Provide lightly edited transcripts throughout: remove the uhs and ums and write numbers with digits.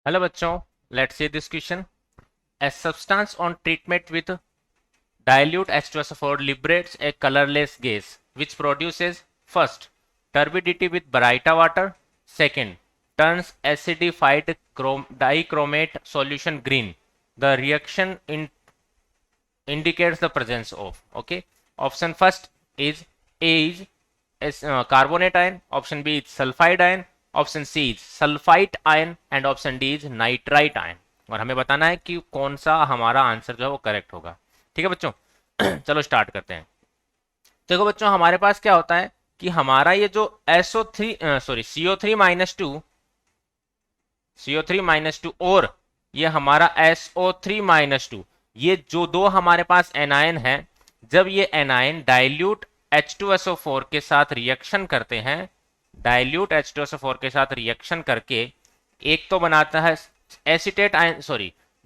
Hello बच्चों, let's see this question. A substance on treatment with dilute H2SO4 liberates a colorless gas which produces first turbidity with baryta water, second turns acidified dichromate solution green. The reaction indicates the presence of. Okay, option first is A is carbonate ion, option B is sulfide ion, option C is sulphite ion and option D is nitrite ion. और हमें बताना है कि कौन सा हमारा answer जो है वो करेक्ट होगा. ठीक है बच्चों. चलो स्टार्ट करते हैं. देखो बच्चों, हमारे पास क्या होता है कि हमारा ये जो CO3 और ये हमारा SO3-2, ये जो दो हमारे पास एनायन है, जब ये एनायन डाइल्यूट H2SO4 के साथ रिएक्शन करते हैं, डाइल्यूट H2SO4 के साथ रिएक्शन करके एक तो बनाता है एसीटेट आयन,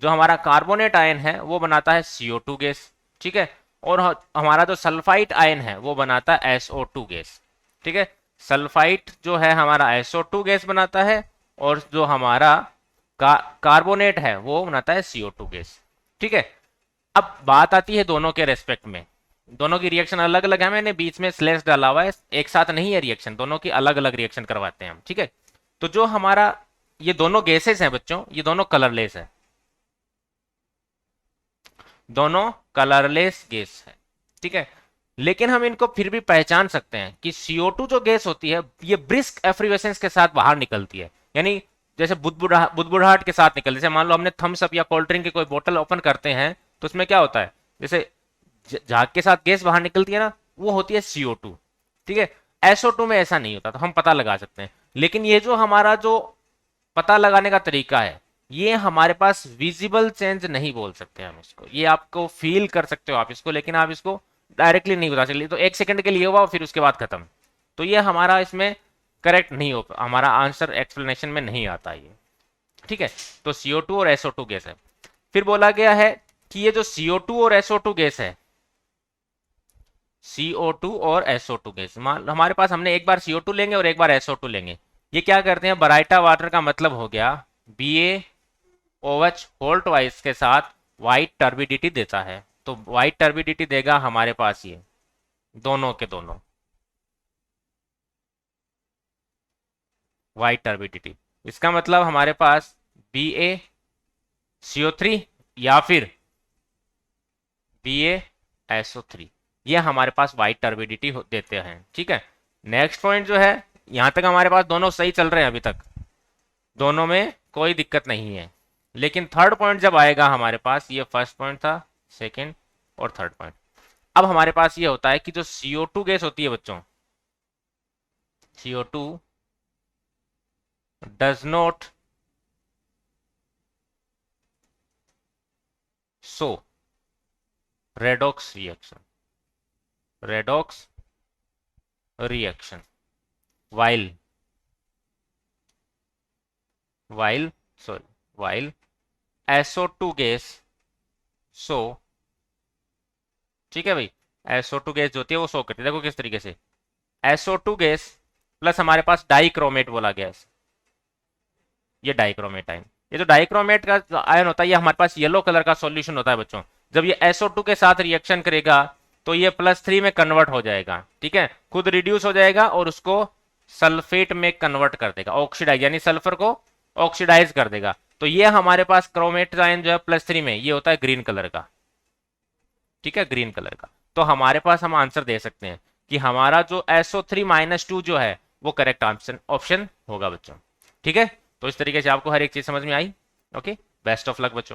जो हमारा कार्बोनेट आयन है वो बनाता है CO2 गैस. ठीक है. और हमारा जो सल्फाइट आयन है वो बनाता है SO2 गैस. ठीक है. सल्फाइट जो है हमारा SO2 गैस बनाता है और जो हमारा कार्बोनेट है वो बनाता है CO2 गैस. ठीक है. अब बात आती है दोनों के रेस्पेक्ट में. दोनों की रिएक्शन अलग अलग है, मैंने बीच में स्लैश डाला हुआ है, एक साथ नहीं है रिएक्शन, दोनों की अलग अलग रिएक्शन करवाते हैं हम. ठीक है. तो जो हमारा ये दोनों गैसेस हैं बच्चों, ये दोनों कलरलेस है, दोनों कलरलेस गैस है. ठीक है. लेकिन हम इनको फिर भी पहचान सकते हैं कि CO2 जो गैस होती है ये ब्रिस्क एफ्रिवेसेंस के साथ बाहर निकलती है, यानी जैसे बुदबुदाहट के साथ निकलती है. जैसे मान लो हमने थम्स अप या कोल्ड ड्रिंक की कोई बोतल ओपन करते हैं तो उसमें क्या होता है, जैसे झाग के साथ गैस बाहर निकलती है ना, वो होती है CO2. ठीक है. SO2 में ऐसा नहीं होता, तो हम पता लगा सकते हैं. लेकिन ये जो हमारा जो पता लगाने का तरीका है, ये हमारे पास विजिबल चेंज नहीं बोल सकते हम इसको, ये आपको फील कर सकते हो आप इसको, लेकिन आप इसको डायरेक्टली नहीं बता सकते. तो एक सेकंड के लिए हुआ फिर उसके बाद खत्म, तो ये हमारा इसमें करेक्ट नहीं हो, हमारा आंसर एक्सप्लेनेशन में नहीं आता ये. ठीक है. तो CO2 और SO2 गैस है. फिर बोला गया है कि ये जो CO2 और SO2 गैस है, CO2 और SO2 गैस, हमारे पास हमने एक बार CO2 लेंगे और एक बार SO2 लेंगे. ये क्या करते हैं, बराइटा वाटर का मतलब हो गया BaOH होल ट्वाइस के साथ वाइट टर्बिडिटी देता है. तो वाइट टर्बिडिटी देगा हमारे पास ये दोनों के दोनों वाइट टर्बिडिटी. इसका मतलब हमारे पास BaCO3 या फिर BaSO3, ये हमारे पास वाइट टर्बिडिटी देते हैं. ठीक है. नेक्स्ट पॉइंट जो है, यहां तक हमारे पास दोनों सही चल रहे हैं, अभी तक दोनों में कोई दिक्कत नहीं है. लेकिन थर्ड पॉइंट जब आएगा हमारे पास, ये फर्स्ट पॉइंट था, सेकंड और थर्ड पॉइंट. अब हमारे पास ये होता है कि जो CO2 गैस होती है बच्चों, CO2 does not show redox reaction, while SO2 gas show. ठीक है भाई. SO2 गैस जो होती है वो शो करती है. देखो किस तरीके से, SO2 गैस प्लस हमारे पास डाइक्रोमेट बोला गैस, ये डाइक्रोमेट आयन, ये जो डाइक्रोमेट का आयन होता है ये हमारे पास येलो कलर का सॉल्यूशन होता है बच्चों. जब ये SO2 के साथ रिएक्शन करेगा तो ये +3 में कन्वर्ट हो जाएगा. ठीक है. खुद रिड्यूस हो जाएगा और उसको सल्फेट में कन्वर्ट कर देगा, ऑक्सीडाइज, यानी सल्फर को ऑक्सीडाइज कर देगा. तो ये हमारे पास क्रोमेट आयन जो है +3 में, ये होता है ग्रीन कलर का. ठीक है, ग्रीन कलर का. तो हमारे पास हम आंसर दे सकते हैं कि हमारा जो SO3-2 जो है वो करेक्ट आंसर ऑप्शन होगा बच्चों. ठीक है. तो इस तरीके से आपको हर एक चीज समझ में आई. ओके. बेस्ट ऑफ लक बच्चों.